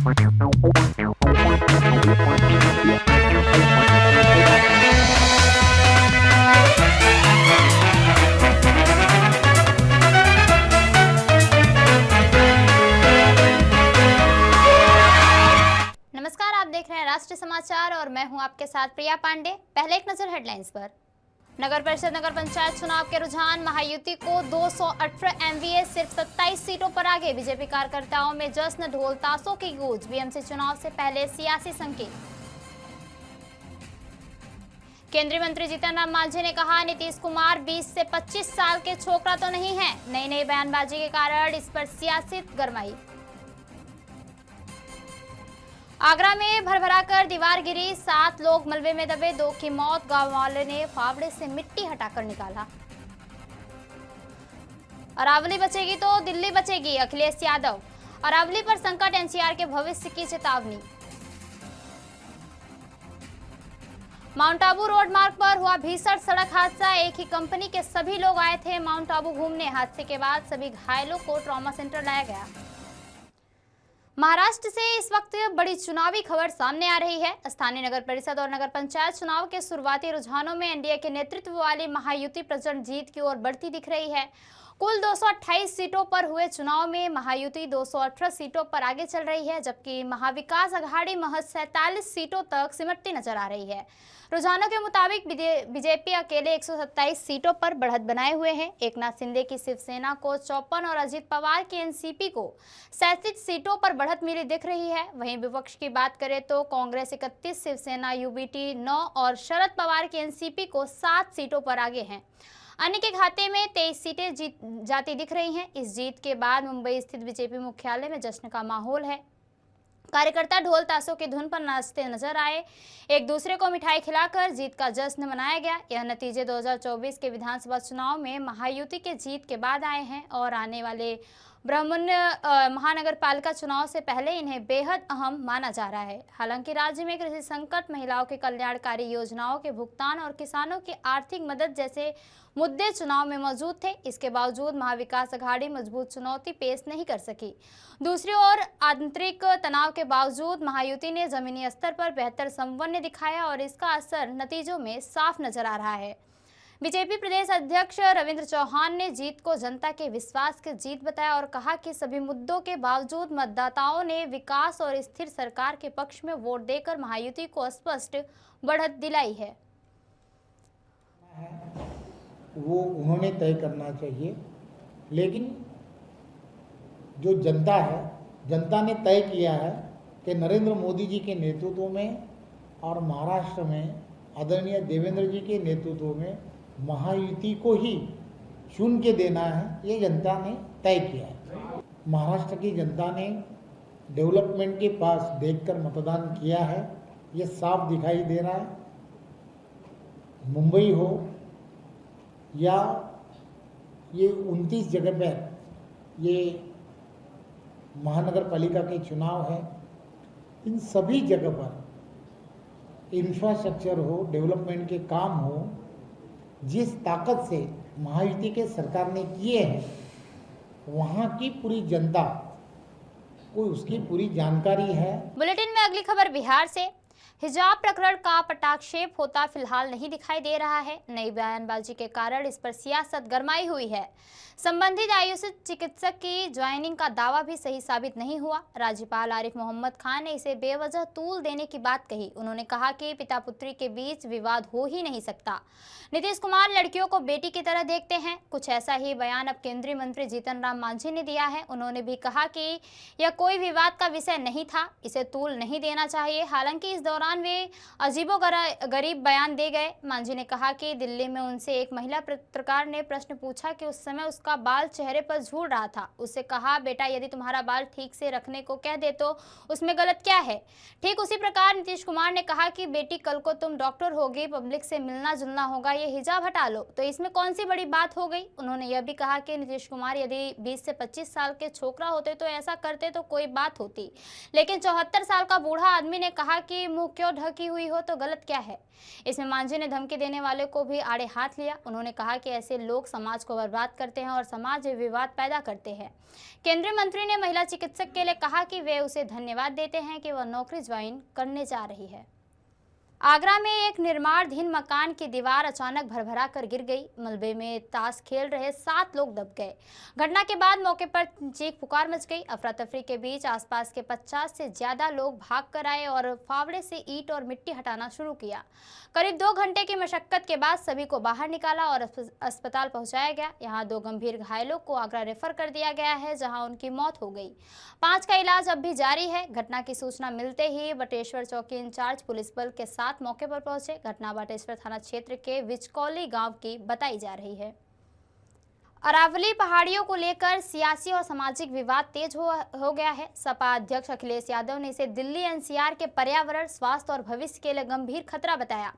नमस्कार, आप देख रहे हैं राष्ट्रीय समाचार और मैं हूं आपके साथ प्रिया पांडे। पहले एक नजर हेडलाइंस पर। नगर परिषद नगर पंचायत चुनाव के रुझान, महायुति को 218 एमवीए, सिर्फ 27 सीटों पर आगे। बीजेपी कार्यकर्ताओं में जश्न, ढोल ताशों की गूंज। बीएमसी चुनाव से पहले सियासी संकेत। केंद्रीय मंत्री जीतन राम मांझी ने कहा, नीतीश कुमार 20 से 25 साल के छोकरा तो नहीं है। नई नई बयानबाजी के कारण इस पर सियासी गरमाई। आगरा में भरभराकर दीवार गिरी, 7 लोग मलबे में दबे, 2 की मौत। गांव वाले ने फावड़े से मिट्टी हटाकर निकाला। अरावली बचेगी तो दिल्ली बचेगी, अखिलेश यादव। अरावली पर संकट, एनसीआर के भविष्य की चेतावनी। माउंट आबू रोड मार्ग पर हुआ भीषण सड़क हादसा, एक ही कंपनी के सभी लोग आए थे माउंट आबू घूमने। हादसे के बाद सभी घायलों को ट्रॉमा सेंटर लाया गया। महाराष्ट्र से इस वक्त बड़ी चुनावी खबर सामने आ रही है। स्थानीय नगर परिषद और नगर पंचायत चुनाव के शुरुआती रुझानों में एनडीए के नेतृत्व वाली महायुति प्रचंड जीत की ओर बढ़ती दिख रही है। कुल 228 सीटों पर हुए चुनाव में महायुति 218 सीटों पर आगे चल रही है, जबकि महाविकास अघाड़ी महज 47 सीटों तक सिमटती नजर आ रही है। रुझानों के मुताबिक बीजेपी अकेले 127 सीटों पर बढ़त बनाए हुए हैं। एकनाथ शिंदे की शिवसेना को 54 और अजित पवार की एनसीपी को 37 सीटों पर बढ़त मिली दिख रही है। वहीं विपक्ष की बात करें तो कांग्रेस 31, शिवसेना यूबीटी 9 और शरद पवार की एनसीपी को 7 सीटों पर आगे हैं। अन्य के खाते में 23 सीटें जीत जाती दिख रही हैं। इस जीत के बाद मुंबई स्थित बीजेपी मुख्यालय में जश्न का माहौल है। कार्यकर्ता ढोल ताशों की धुन पर नाचते नजर आए, एक दूसरे को मिठाई खिलाकर जीत का जश्न मनाया गया। यह नतीजे 2024 के विधानसभा चुनाव में महायुति के जीत के बाद आए हैं और आने वाले ब्राह्मण्य महानगर पालिका चुनाव से पहले इन्हें बेहद अहम माना जा रहा है। हालांकि राज्य में कृषि संकट, महिलाओं के कल्याणकारी योजनाओं के भुगतान और किसानों की आर्थिक मदद जैसे मुद्दे चुनाव में मौजूद थे। इसके बावजूद महाविकास अघाड़ी मजबूत चुनौती पेश नहीं कर सकी। दूसरी ओर आंतरिक तनाव के बावजूद महायुति ने जमीनी स्तर पर बेहतर समन्वय दिखाया और इसका असर नतीजों में साफ नजर आ रहा है। बीजेपी प्रदेश अध्यक्ष रविंद्र चौहान ने जीत को जनता के विश्वास की जीत बताया और कहा कि सभी मुद्दों के बावजूद मतदाताओं ने विकास और स्थिर सरकार के पक्ष में वोट देकर महायुति को स्पष्ट बढ़त दिलाई है। वो उन्होंने तय करना चाहिए, लेकिन जो जनता है, जनता ने तय किया है कि नरेंद्र मोदी जी के नेतृत्व में और महाराष्ट्र में आदरणीय देवेंद्र जी के नेतृत्व में महायुति को ही चुन के देना है। ये जनता ने तय किया है। महाराष्ट्र की जनता ने डेवलपमेंट के पास देखकर मतदान किया है, ये साफ दिखाई दे रहा है। मुंबई हो या ये 29 जगह पर ये महानगर पालिका के चुनाव है, इन सभी जगह पर इंफ्रास्ट्रक्चर हो, डेवलपमेंट के काम हो, जिस ताकत से महायुति के सरकार ने किए हैं, वहाँ की पूरी जनता को उसकी पूरी जानकारी है। बुलेटिन में अगली खबर बिहार से। हिजाब प्रकरण का पटाक्षेप होता फिलहाल नहीं दिखाई दे रहा है। नई बयानबाजी के कारण इस पर सियासत गरमाई हुई है। संबंधित आयुष चिकित्सक की ज्वाइनिंग का दावा भी सही साबित नहीं हुआ। राज्यपाल आरिफ मोहम्मद खान ने इसे बेवजह तूल देने की बात कही। उन्होंने कहा कि पिता पुत्री के बीच विवाद हो ही नहीं सकता। नीतीश कुमार लड़कियों को बेटी की तरह देखते हैं। कुछ ऐसा ही बयान अब केंद्रीय मंत्री जीतन राम मांझी ने दिया है। उन्होंने भी कहा कि यह कोई विवाद का विषय नहीं था, इसे तूल नहीं देना चाहिए। हालांकि इस दौरान वे अजीबोगरीब बयान दे गए। मांझी ने कहा कि दिल्ली में उनसे एक महिला पत्रकार ने प्रश्न पूछा कि उस समय उसका बाल चेहरे पर झूल रहा था। उससे कहा, बेटा यदि तुम्हारा बाल ठीक से रखने को कह दे तो उसमें गलत क्या है। ठीक उसी प्रकार नीतीश कुमार ने कहा कि बेटी कल को तुम डॉक्टर होगी, पब्लिक से मिलना जुलना होगा, ये हिजाब हटा लो, तो इसमें कौन सी बड़ी बात हो गई। उन्होंने यह भी कहा कि नीतीश कुमार यदि 20 से 25 साल के छोकरा होते तो ऐसा करते तो कोई बात होती, लेकिन 74 साल का बूढ़ा आदमी ने कहा कि मुंह मुंह क्यों ढकी हुई हो तो गलत क्या है। इसमें मांझी ने धमकी देने वाले को भी आड़े हाथ लिया। उन्होंने कहा कि ऐसे लोग समाज को बर्बाद करते हैं और समाज में विवाद पैदा करते हैं। केंद्रीय मंत्री ने महिला चिकित्सक के लिए कहा कि वे उसे धन्यवाद देते हैं कि वह नौकरी ज्वाइन करने जा रही है। आगरा में एक निर्माणाधीन मकान की दीवार अचानक भरभरा कर गिर गई। मलबे में ताश खेल रहे 7 लोग दब गए। घटना के बाद मौके पर चीख पुकार मच गई। अफरा तफरी के बीच आसपास के 50 से ज्यादा लोग भाग कर आए और फावड़े से ईंट और मिट्टी हटाना शुरू किया। करीब 2 घंटे की मशक्कत के बाद सभी को बाहर निकाला और अस्पताल पहुंचाया गया। यहाँ 2 गंभीर घायलों को आगरा रेफर कर दिया गया है, जहां उनकी मौत हो गई। 5 का इलाज अब भी जारी है। घटना की सूचना मिलते ही बटेश्वर चौकी इंचार्ज पुलिस बल के साथ मौके पर पहुंचे। घटना बटेश्वर थाना क्षेत्र के विचकौली गांव की बताई जा रही है। अरावली पहाड़ियों को लेकर सियासी और सामाजिक विवाद तेज हो गया है। सपा अध्यक्ष अखिलेश यादव ने इसे दिल्ली एनसीआर के पर्यावरण, स्वास्थ्य और भविष्य के लिए गंभीर खतरा बताया।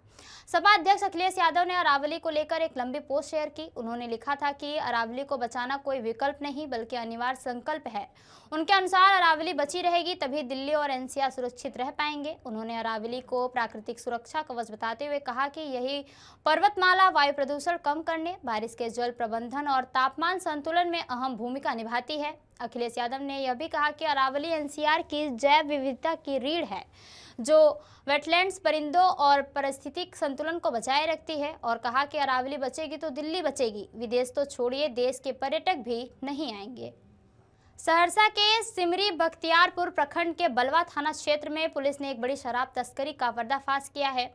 सपा अध्यक्ष अखिलेश यादव ने अरावली को लेकर एक लंबी पोस्ट शेयर की। उन्होंने लिखा था कि अरावली को बचाना कोई विकल्प नहीं बल्कि अनिवार्य संकल्प है। उनके अनुसार अरावली बची रहेगी तभी दिल्ली और एनसीआर सुरक्षित रह पाएंगे। उन्होंने अरावली को प्राकृतिक सुरक्षा कवच बताते हुए कहा कि यही पर्वतमाला वायु प्रदूषण कम करने, बारिश के जल प्रबंधन और तापमान संतुलन में अहम भूमिका निभाती है। अखिलेश यादव ने यह भी कहा कि अरावली एनसीआर की जैव विविधता की रीढ़ है, जो वेटलैंड्स, परिंदों और पारिस्थितिक संतुलन को बचाए रखती है, और कहा कि अरावली बचेगी तो दिल्ली बचेगी। विदेश तो छोड़िए, देश के पर्यटक भी नहीं आएंगे। सहरसा के सिमरी बख्तियारपुर प्रखंड के बलवा थाना क्षेत्र में पुलिस ने एक बड़ी शराब तस्करी का पर्दाफाश किया है।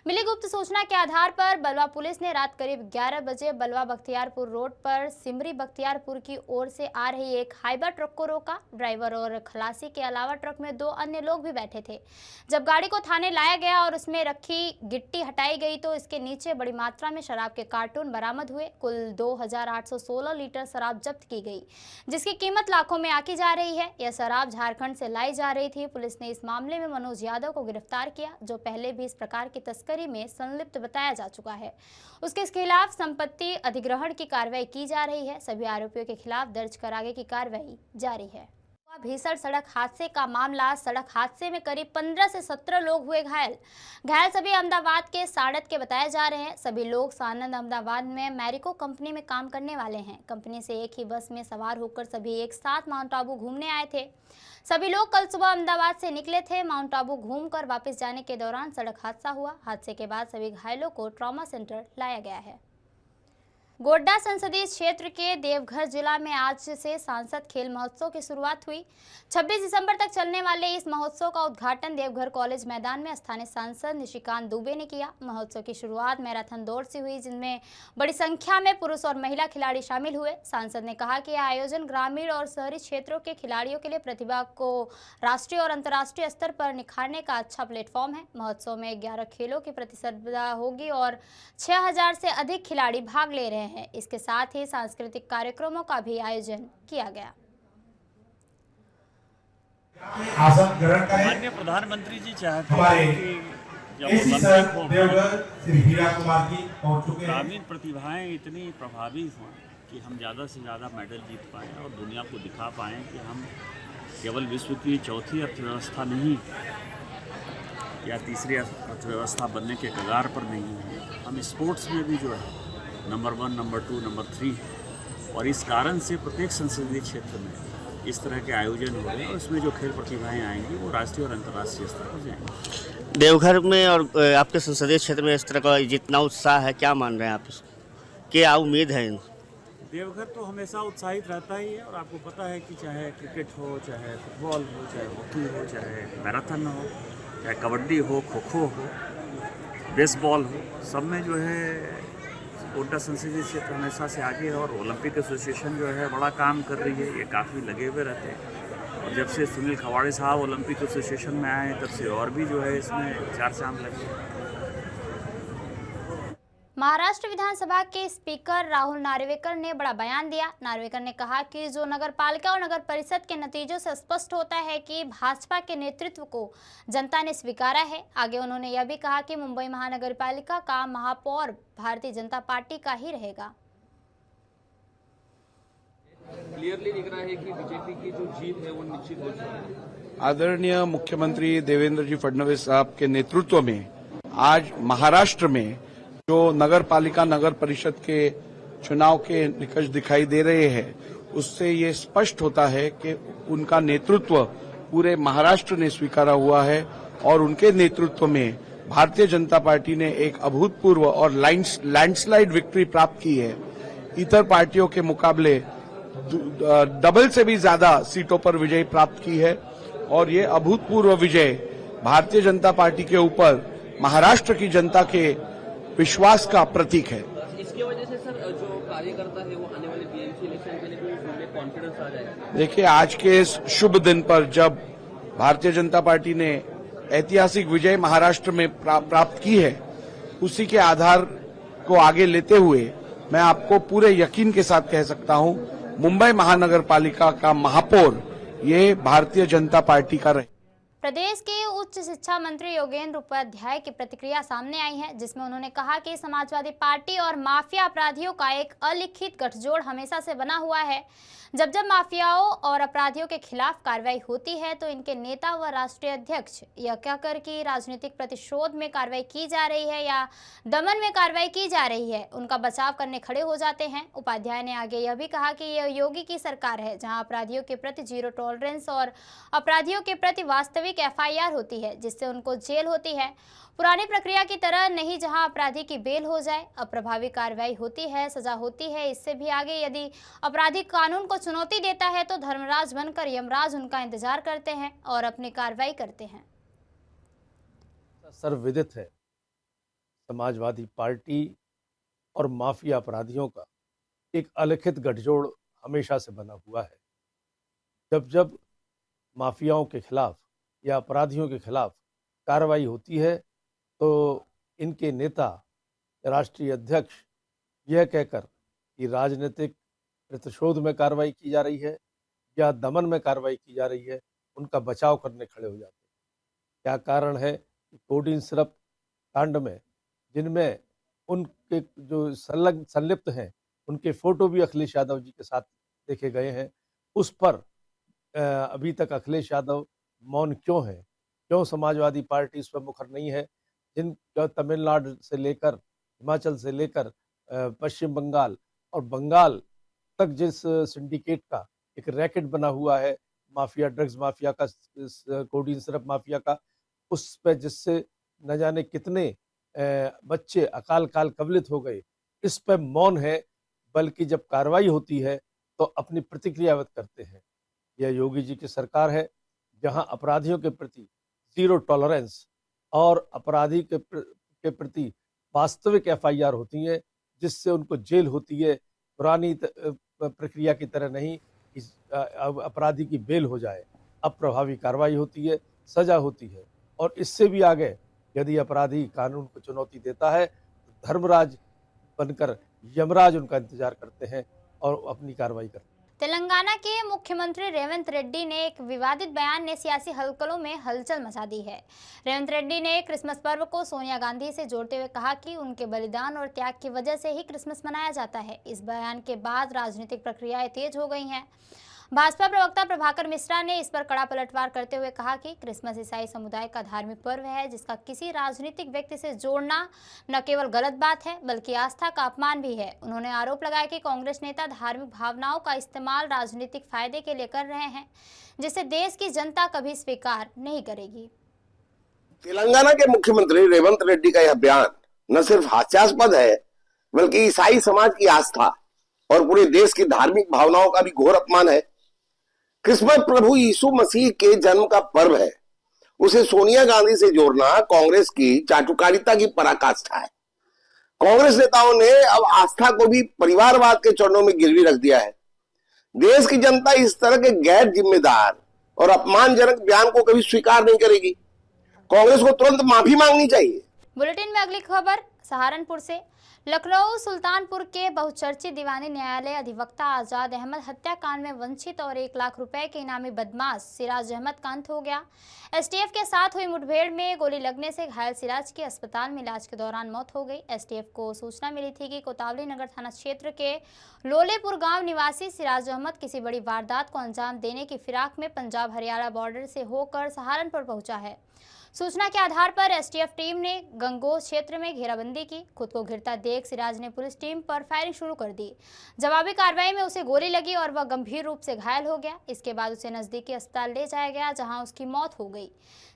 मिली गुप्त सूचना के आधार पर बलवा पुलिस ने रात करीब 11 बजे बलवा बख्तियारपुर रोड पर सिमरी बख्तियारपुर की ओर से आ रही एक हाइबर ट्रक को रोका। ड्राइवर और खलासी के अलावा ट्रक में 2 अन्य लोग भी बैठे थे। जब गाड़ी को थाने लाया गया और उसमें रखी गिट्टी हटाई गई तो इसके नीचे बड़ी मात्रा में शराब के कार्टून बरामद हुए। कुल 2816 लीटर शराब जब्त की गई, जिसकी कीमत लाखों में आकी जा रही है। यह शराब झारखंड से लाई जा रही थी। पुलिस ने इस मामले में मनोज यादव को गिरफ्तार किया, जो पहले भी इस प्रकार की तस्करी में संलिप्त बताया जा चुका है। उसके खिलाफ संपत्ति अधिग्रहण की कार्रवाई की जा रही है। सभी आरोपियों के खिलाफ दर्ज कर आगे की कार्रवाई जारी है। भीषण सड़क हादसे का मामला। सड़क हादसे में करीब 15 से 17 लोग हुए घायल। सभी अहमदाबाद के साड़त के बताए जा रहे हैं। सभी लोग सानंद अहमदाबाद में मैरिको कंपनी में काम करने वाले हैं। कंपनी से एक ही बस में सवार होकर सभी एक साथ माउंट आबू घूमने आए थे। सभी लोग कल सुबह अहमदाबाद से निकले थे। माउंट आबू घूमकर वापस जाने के दौरान सड़क हादसा हुआ। हादसे के बाद सभी घायलों को ट्रॉमा सेंटर लाया गया है। गोड्डा संसदीय क्षेत्र के देवघर जिला में आज से सांसद खेल महोत्सव की शुरुआत हुई। 26 दिसंबर तक चलने वाले इस महोत्सव का उद्घाटन देवघर कॉलेज मैदान में स्थानीय सांसद निशिकांत दुबे ने किया। महोत्सव की शुरुआत मैराथन दौड़ से हुई, जिनमें बड़ी संख्या में पुरुष और महिला खिलाड़ी शामिल हुए। सांसद ने कहा कि यह आयोजन ग्रामीण और शहरी क्षेत्रों के खिलाड़ियों के लिए प्रतिभा को राष्ट्रीय और अंतर्राष्ट्रीय स्तर पर निखारने का अच्छा प्लेटफॉर्म है। महोत्सव में 11 खेलों की प्रतिस्पर्धा होगी और 6000 से अधिक खिलाड़ी भाग ले रहे हैं। इसके साथ ही सांस्कृतिक कार्यक्रमों का भी आयोजन किया गया। आसन ग्रहण करें। माननीय प्रधानमंत्री जी चाहते हमारे हैं कि जब देवघर ओलंपिक श्री हीरा कुमार जी पहुंच चुके हैं। ग्रामीण प्रतिभाएं इतनी प्रभावी हों कि हम ज़्यादा से ज़्यादा मेडल जीत पाएं और दुनिया को दिखा पाएं कि हम केवल विश्व की चौथी अर्थव्यवस्था नहीं या तीसरी अर्थव्यवस्था बनने के कगार पर नहीं है, हम स्पोर्ट्स में भी जो है नंबर 1, नंबर 2, नंबर 3। और इस कारण से प्रत्येक संसदीय क्षेत्र में इस तरह के आयोजन हो रहे हैं और इसमें जो खेल प्रतिभाएं आएंगी वो राष्ट्रीय और अंतर्राष्ट्रीय स्तर पर जाएंगी। देवघर में और आपके संसदीय क्षेत्र में इस तरह का जितना उत्साह है, क्या मान रहे हैं आप? क्या उम्मीद है? देवघर तो हमेशा उत्साहित रहता ही है और आपको पता है कि चाहे क्रिकेट हो, चाहे फुटबॉल हो, चाहे हॉकी हो, चाहे मैराथन हो, चाहे कबड्डी हो, खो खो हो, बेसबॉल हो, सब में जो है गोड्डा संसदीय क्षेत्र हमेशा से आगे है। और ओलंपिक एसोसिएशन जो है बड़ा काम कर रही है, ये काफ़ी लगे हुए रहते हैं। और जब से सुनील खवाड़े साहब ओलंपिक एसोसिएशन में आए तब से और भी जो है इसमें 4 चांद लगे। महाराष्ट्र विधानसभा के स्पीकर राहुल नार्वेकर ने बड़ा बयान दिया। नार्वेकर ने कहा कि जो नगर पालिका और नगर परिषद के नतीजों से स्पष्ट होता है कि भाजपा के नेतृत्व को जनता ने स्वीकारा है। आगे उन्होंने यह भी कहा कि मुंबई महानगर पालिका का महापौर भारतीय जनता पार्टी का ही रहेगा। क्लियरली दिख रहा है कि बीजेपी की जो जीत है वो निश्चित हो चुकी है। आदरणीय मुख्यमंत्री देवेंद्र जी फडणवीस साहब के नेतृत्व में आज महाराष्ट्र में जो नगर पालिका नगर परिषद के चुनाव के निकष दिखाई दे रहे हैं, उससे ये स्पष्ट होता है कि उनका नेतृत्व पूरे महाराष्ट्र ने स्वीकारा हुआ है और उनके नेतृत्व में भारतीय जनता पार्टी ने एक अभूतपूर्व और लैंडस्लाइड विक्ट्री प्राप्त की है। इतर पार्टियों के मुकाबले डबल से भी ज्यादा सीटों पर विजय प्राप्त की है और ये अभूतपूर्व विजय भारतीय जनता पार्टी के ऊपर महाराष्ट्र की जनता के विश्वास का प्रतीक है। इसकी वजह से सर जो कार्यकर्ता है वो आने वाले बीएमसी इलेक्शन के लिए भी कॉन्फिडेंस आ जाएगा। देखिए, आज के इस शुभ दिन पर जब भारतीय जनता पार्टी ने ऐतिहासिक विजय महाराष्ट्र में प्राप्त की है, उसी के आधार को आगे लेते हुए मैं आपको पूरे यकीन के साथ कह सकता हूं, मुंबई महानगर पालिका का महापौर ये भारतीय जनता पार्टी का रहे। प्रदेश के उच्च शिक्षा मंत्री योगेंद्र उपाध्याय की प्रतिक्रिया सामने आई है, जिसमें उन्होंने कहा कि समाजवादी पार्टी और माफिया अपराधियों का एक अलिखित गठजोड़ हमेशा से बना हुआ है। जब जब माफियाओं और अपराधियों के खिलाफ कार्रवाई होती है तो इनके नेता व राष्ट्रीय अध्यक्ष यह कहकर कि राजनीतिक प्रतिशोध में कार्रवाई की जा रही है या दमन में कार्रवाई की जा रही है, उनका बचाव करने खड़े हो जाते हैं। उपाध्याय ने आगे यह भी कहा कि यह योगी की सरकार है, जहां अपराधियों के प्रति जीरो टॉलरेंस और अपराधियों के प्रति वास्तविक एफआईआर होती है, जिससे उनको जेल होती है। पुरानी प्रक्रिया की तरह नहीं, जहां अपराधी की बेल हो जाए, अब प्रभावी कार्रवाई होती है, सजा होती है। इससे भी आगे यदि अपराधी कानून को चुनौती देता है तो धर्मराज बनकर यमराज उनका इंतजार करते हैं और अपनी कार्रवाई करते हैं। सर्वविदित है, समाजवादी पार्टी और माफिया अपराधियों का एक अलिखित गठजोड़ हमेशा से बना हुआ है। जब जब माफियाओं के खिलाफ या अपराधियों के खिलाफ कार्रवाई होती है तो इनके नेता, राष्ट्रीय अध्यक्ष यह कहकर कि राजनीतिक प्रतिशोध में कार्रवाई की जा रही है या दमन में कार्रवाई की जा रही है, उनका बचाव करने खड़े हो जाते हैं। क्या कारण है कि कोडीन सिरप कांड में जिनमें उनके जो संलिप्त हैं उनके फोटो भी अखिलेश यादव जी के साथ देखे गए हैं, उस पर अभी तक अखिलेश यादव मौन क्यों है? क्यों समाजवादी पार्टी इस पर मुखर नहीं है? जिन तमिलनाडु से लेकर हिमाचल से लेकर पश्चिम बंगाल और बंगाल तक जिस सिंडिकेट का एक रैकेट बना हुआ है, माफिया, ड्रग्स माफिया का, कोडीन सिरप माफिया का, उस पर जिससे न जाने कितने बच्चे अकाल काल कवलित हो गए, इस पर मौन है। बल्कि जब कार्रवाई होती है तो अपनी प्रतिक्रिया व्यक्त करते हैं। यह योगी जी की सरकार है, जहां अपराधियों के प्रति जीरो टॉलरेंस और अपराधी के प्रति वास्तविक एफआईआर होती है, जिससे उनको जेल होती है। पुरानी प्रक्रिया की तरह नहीं, इस अपराधी की बेल हो जाए, अब प्रभावी कार्रवाई होती है, सजा होती है। और इससे भी आगे यदि अपराधी कानून को चुनौती देता है तो धर्मराज बनकर यमराज उनका इंतजार करते हैं और अपनी कार्रवाई करते हैं। तेलंगाना के मुख्यमंत्री रेवंत रेड्डी ने एक विवादित बयान ने सियासी हलचलों में हलचल मचा दी है। रेवंत रेड्डी ने क्रिसमस पर्व को सोनिया गांधी से जोड़ते हुए कहा कि उनके बलिदान और त्याग की वजह से ही क्रिसमस मनाया जाता है। इस बयान के बाद राजनीतिक प्रक्रियाएं तेज हो गई हैं। भाजपा प्रवक्ता प्रभाकर मिश्रा ने इस पर कड़ा पलटवार करते हुए कहा कि क्रिसमस ईसाई समुदाय का धार्मिक पर्व है, जिसका किसी राजनीतिक व्यक्ति से जोड़ना न केवल गलत बात है बल्कि आस्था का अपमान भी है। उन्होंने आरोप लगाया कि कांग्रेस नेता धार्मिक भावनाओं का इस्तेमाल राजनीतिक फायदे के लिए कर रहे हैं, जिसे देश की जनता कभी स्वीकार नहीं करेगी। तेलंगाना के मुख्यमंत्री रेवंत रेड्डी का यह बयान न सिर्फ हास्यास्पद है, बल्कि ईसाई समाज की आस्था और पूरे देश की धार्मिक भावनाओं का भी घोर अपमान है। क्रिसमस प्रभु यीशु मसीह के जन्म का पर्व है, उसे सोनिया गांधी से जोड़ना कांग्रेस की चाटुकारिता की पराकाष्ठा है। कांग्रेस नेताओं ने अब आस्था को भी परिवारवाद के चरणों में गिरवी रख दिया है। देश की जनता इस तरह के गैर जिम्मेदार और अपमानजनक बयान को कभी स्वीकार नहीं करेगी। कांग्रेस को तुरंत माफी मांगनी चाहिए। बुलेटिन में अगली खबर सहारनपुर से। लखनऊ सुल्तानपुर के बहुचर्चित दीवानी न्यायालय अधिवक्ता आजाद अहमद हत्याकांड में वंचित और 1 लाख रुपए के इनामी बदमाश सिराज अहमद का अंत हो गया। एसटीएफ के साथ हुई मुठभेड़ में गोली लगने से घायल सिराज की अस्पताल में इलाज के दौरान मौत हो गई। एसटीएफ को सूचना मिली थी कि कोतवाली नगर थाना क्षेत्र के लोलेपुर गांव निवासी सिराज अहमद किसी बड़ी वारदात को अंजाम देने की फिराक में पंजाब हरियाणा बॉर्डर से होकर सहारनपुर पहुंचा है। सूचना के आधार पर एसटीएफ टीम ने गंगोह क्षेत्र में घेराबंदी की। खुद को घिरता देख सिराज ने पुलिस टीम पर फायरिंग शुरू कर दी। जवाबी कार्रवाई में उसे गोली लगी और वह गंभीर रूप से घायल हो गया। इसके बाद उसे नजदीकी अस्पताल ले जाया गया, जहां उसकी मौत हो गई।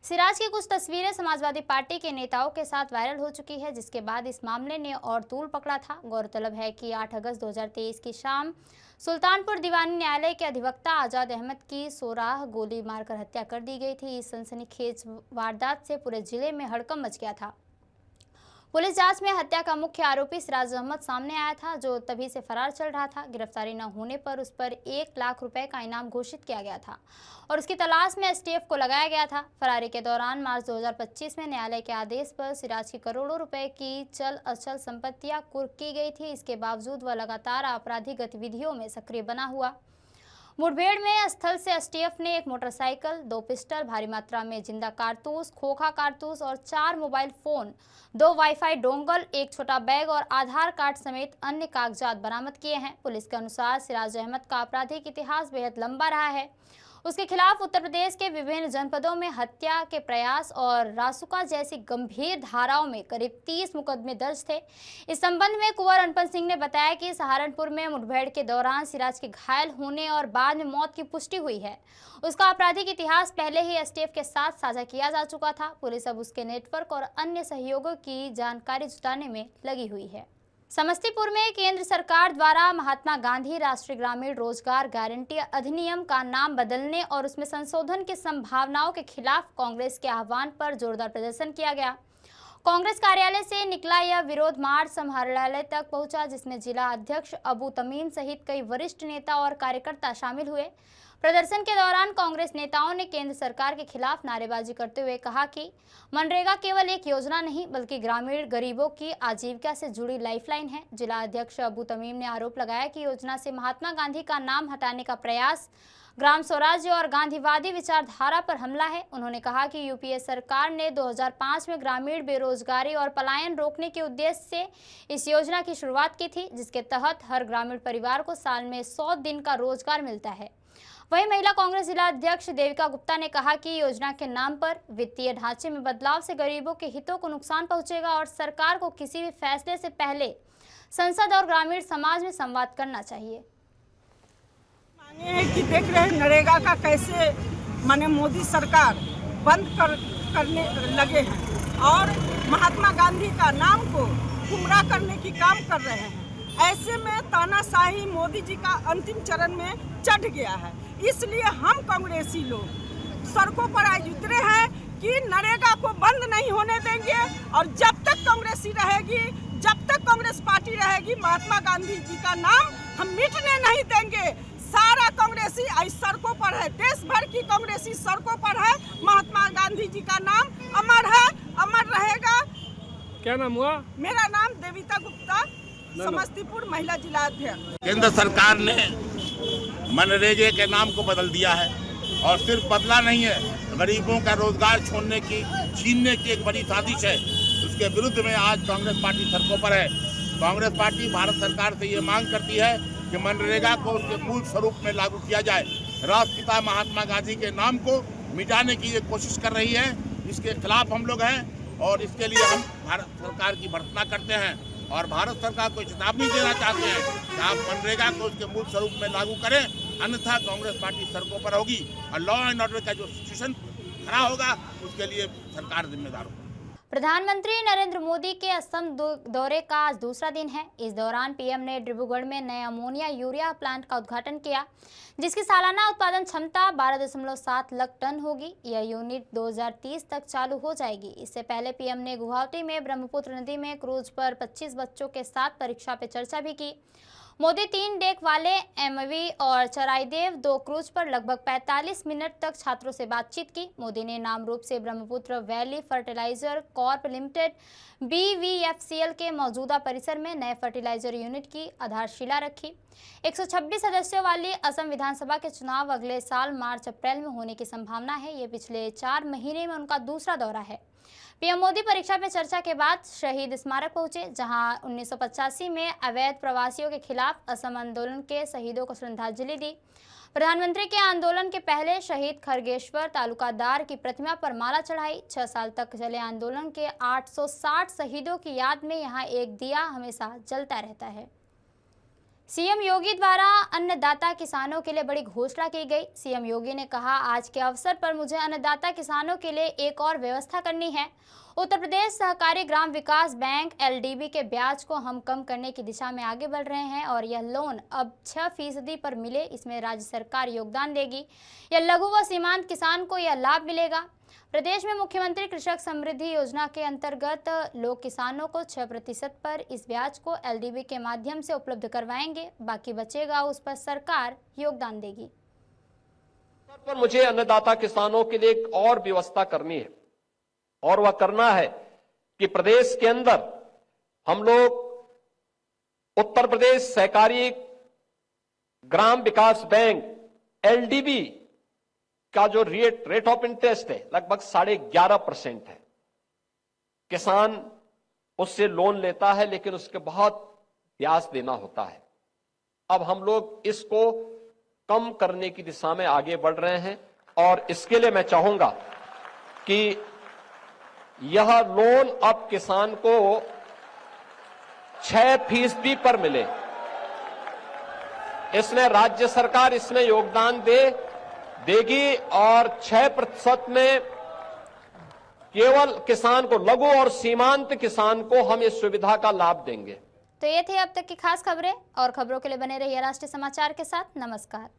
सिराज की कुछ तस्वीरें समाजवादी पार्टी के नेताओं के साथ वायरल हो चुकी है, जिसके बाद इस मामले ने और तूल पकड़ा था। गौरतलब है कि 8 अगस्त 2023 की शाम सुल्तानपुर दीवानी न्यायालय के अधिवक्ता आजाद अहमद की सोराह गोली मारकर हत्या कर दी गई थी। इस सनसनीखेज वारदात से पूरे जिले में हड़कंप मच गया था। पुलिस जांच में हत्या का मुख्य आरोपी सिराज अहमद सामने आया था, जो तभी से फरार चल रहा था। गिरफ्तारी न होने पर उस पर 1 लाख रुपए का इनाम घोषित किया गया था और उसकी तलाश में एसटीएफ को लगाया गया था। फरारी के दौरान मार्च 2025 में न्यायालय के आदेश पर सिराज की करोड़ों रुपए की चल अचल संपत्तियां कुर्क की गई थी। इसके बावजूद वह लगातार आपराधिक गतिविधियों में सक्रिय बना हुआ। मुठभेड़ में स्थल से एसटीएफ ने 1 मोटरसाइकिल, 2 पिस्टल, भारी मात्रा में जिंदा कारतूस, खोखा कारतूस और 4 मोबाइल फोन, 2 वाईफाई डोंगल, 1 छोटा बैग और आधार कार्ड समेत अन्य कागजात बरामद किए हैं। पुलिस के अनुसार सिराज अहमद का आपराधिक इतिहास बेहद लंबा रहा है। उसके खिलाफ उत्तर प्रदेश के विभिन्न जनपदों में हत्या के प्रयास और रासुका जैसी गंभीर धाराओं में करीब 30 मुकदमे दर्ज थे। इस संबंध में कुंवर अनपन सिंह ने बताया कि सहारनपुर में मुठभेड़ के दौरान सिराज के घायल होने और बाद में मौत की पुष्टि हुई है। उसका आपराधिक इतिहास पहले ही एसटीएफ के साथ साझा किया जा चुका था। पुलिस अब उसके नेटवर्क और अन्य सहयोगों की जानकारी जुटाने में लगी हुई है। समस्तीपुर में केंद्र सरकार द्वारा महात्मा गांधी राष्ट्रीय ग्रामीण रोजगार गारंटी अधिनियम का नाम बदलने और उसमें संशोधन की संभावनाओं के खिलाफ कांग्रेस के आह्वान पर जोरदार प्रदर्शन किया गया। कांग्रेस कार्यालय से निकला यह विरोध मार्च समाहरणालय तक पहुंचा, जिसमें जिला अध्यक्ष अबू तमीम सहित कई वरिष्ठ नेता और कार्यकर्ता शामिल हुए। प्रदर्शन के दौरान कांग्रेस नेताओं ने केंद्र सरकार के खिलाफ नारेबाजी करते हुए कहा कि मनरेगा केवल एक योजना नहीं बल्कि ग्रामीण गरीबों की आजीविका से जुड़ी लाइफलाइन है। जिला अध्यक्ष अबू तमीम ने आरोप लगाया कि योजना से महात्मा गांधी का नाम हटाने का प्रयास ग्राम स्वराज्य और गांधीवादी विचारधारा पर हमला है। उन्होंने कहा कि यूपीए सरकार ने 2005 में ग्रामीण बेरोजगारी और पलायन रोकने के उद्देश्य से इस योजना की शुरुआत की थी, जिसके तहत हर ग्रामीण परिवार को साल में 100 दिन का रोजगार मिलता है। वहीं महिला कांग्रेस जिला अध्यक्ष देविका गुप्ता ने कहा कि योजना के नाम पर वित्तीय ढांचे में बदलाव से गरीबों के हितों को नुकसान पहुंचेगा और सरकार को किसी भी फैसले से पहले संसद और ग्रामीण समाज में संवाद करना चाहिए। मांगे हैं कि देख रहे हैं नरेगा का कैसे माने मोदी सरकार बंद करने लगे हैं और महात्मा गांधी का नाम को गुमराह करने की काम कर रहे हैं। ऐसे में तानाशाही मोदी जी का अंतिम चरण में चढ़ गया है। इसलिए हम कांग्रेसी लोग सड़कों पर आज उतरे हैं कि नरेगा को बंद नहीं होने देंगे और जब तक कांग्रेसी रहेगी, जब तक कांग्रेस पार्टी रहेगी, महात्मा गांधी जी का नाम हम मिटने नहीं देंगे। सारा कांग्रेसी आज सड़कों पर है, देश भर की कांग्रेसी सड़कों पर है। महात्मा गांधी जी का नाम अमर है, अमर रहेगा। क्या नाम हुआ? मेरा नाम देविता गुप्ता, समस्तीपुर महिला जिला अध्यक्ष। केंद्र सरकार ने मनरेगा के नाम को बदल दिया है और सिर्फ बदला नहीं है, गरीबों का रोजगार छीनने की एक बड़ी साजिश है। उसके विरुद्ध में आज कांग्रेस पार्टी सड़कों पर है। कांग्रेस पार्टी भारत सरकार से ये मांग करती है कि मनरेगा को उसके मूल स्वरूप में लागू किया जाए। राष्ट्रपिता महात्मा गांधी के नाम को मिटाने की ये कोशिश कर रही है, इसके खिलाफ हम लोग हैं और इसके लिए हम भारत सरकार की भर्त्सना करते हैं और भारत सरकार को चेतावनी देना चाहते हैं कि आप मनरेगा को उसके मूल स्वरूप में लागू करें, अन्यथा कांग्रेस पार्टी सड़कों पर होगी और लॉ एंड ऑर्डर का जो सिचुएशन खड़ा होगा उसके लिए सरकार जिम्मेदार होगी। प्रधानमंत्री नरेंद्र मोदी के असम दौरे का आज दूसरा दिन है। इस दौरान पीएम ने डिब्रूगढ़ में नए अमोनिया यूरिया प्लांट का उद्घाटन किया, जिसकी सालाना उत्पादन क्षमता 12.7 लाख टन होगी। यह यूनिट 2030 तक चालू हो जाएगी। इससे पहले पीएम ने गुवाहाटी में ब्रह्मपुत्र नदी में क्रूज पर 25 बच्चों के साथ परीक्षा पे चर्चा भी की। मोदी 3 डेक वाले एमवी और चराइदेव 2 क्रूज पर लगभग 45 मिनट तक छात्रों से बातचीत की। मोदी ने नाम रूप से Brahmaputra Valley Fertilizer Corp Limited BVFCL के मौजूदा परिसर में नए फर्टिलाइजर यूनिट की आधारशिला रखी। 126 सदस्यों वाली असम विधानसभा के चुनाव अगले साल मार्च-अप्रैल में होने की संभावना है। ये पिछले 4 महीने में उनका दूसरा दौरा है। पीएम मोदी परीक्षा पे चर्चा के बाद शहीद स्मारक पहुंचे, जहां 1985 में अवैध प्रवासियों के खिलाफ असम आंदोलन के शहीदों को श्रद्धांजलि दी। प्रधानमंत्री के आंदोलन के पहले शहीद खरगेश्वर तालुकादार की प्रतिमा पर माला चढ़ाई। 6 साल तक चले आंदोलन के 860 शहीदों की याद में यहां एक दिया हमेशा जलता रहता है। सीएम योगी द्वारा अन्नदाता किसानों के लिए बड़ी घोषणा की गई। सीएम योगी ने कहा, आज के अवसर पर मुझे अन्नदाता किसानों के लिए एक और व्यवस्था करनी है। उत्तर प्रदेश सहकारी ग्राम विकास बैंक LDB के ब्याज को हम कम करने की दिशा में आगे बढ़ रहे हैं और यह लोन अब 6% पर मिले, इसमें राज्य सरकार योगदान देगी। यह लघु व सीमांत किसान को यह लाभ मिलेगा। प्रदेश में मुख्यमंत्री कृषक समृद्धि योजना के अंतर्गत लोग किसानों को 6% पर इस ब्याज को LDB के माध्यम से उपलब्ध करवाएंगे। बाकी बचेगा उस पर सरकार योगदान देगी। पर मुझे अन्नदाता किसानों के लिए एक और व्यवस्था करनी है और वह करना है कि प्रदेश के अंदर हम लोग उत्तर प्रदेश सहकारी ग्राम विकास बैंक LDB का जो रेट ऑफ इंटरेस्ट है लगभग 11.5% है। किसान उससे लोन लेता है लेकिन उसके बहुत ब्याज देना होता है। अब हम लोग इसको कम करने की दिशा में आगे बढ़ रहे हैं और इसके लिए मैं चाहूंगा कि यह लोन अब किसान को 6% पर मिले। इसमें राज्य सरकार इसमें योगदान देगी और 6% में केवल किसान को, लघु और सीमांत किसान को हम इस सुविधा का लाभ देंगे। तो ये थी अब तक की खास खबरें और खबरों के लिए बने रहिए राष्ट्रीय समाचार के साथ। नमस्कार।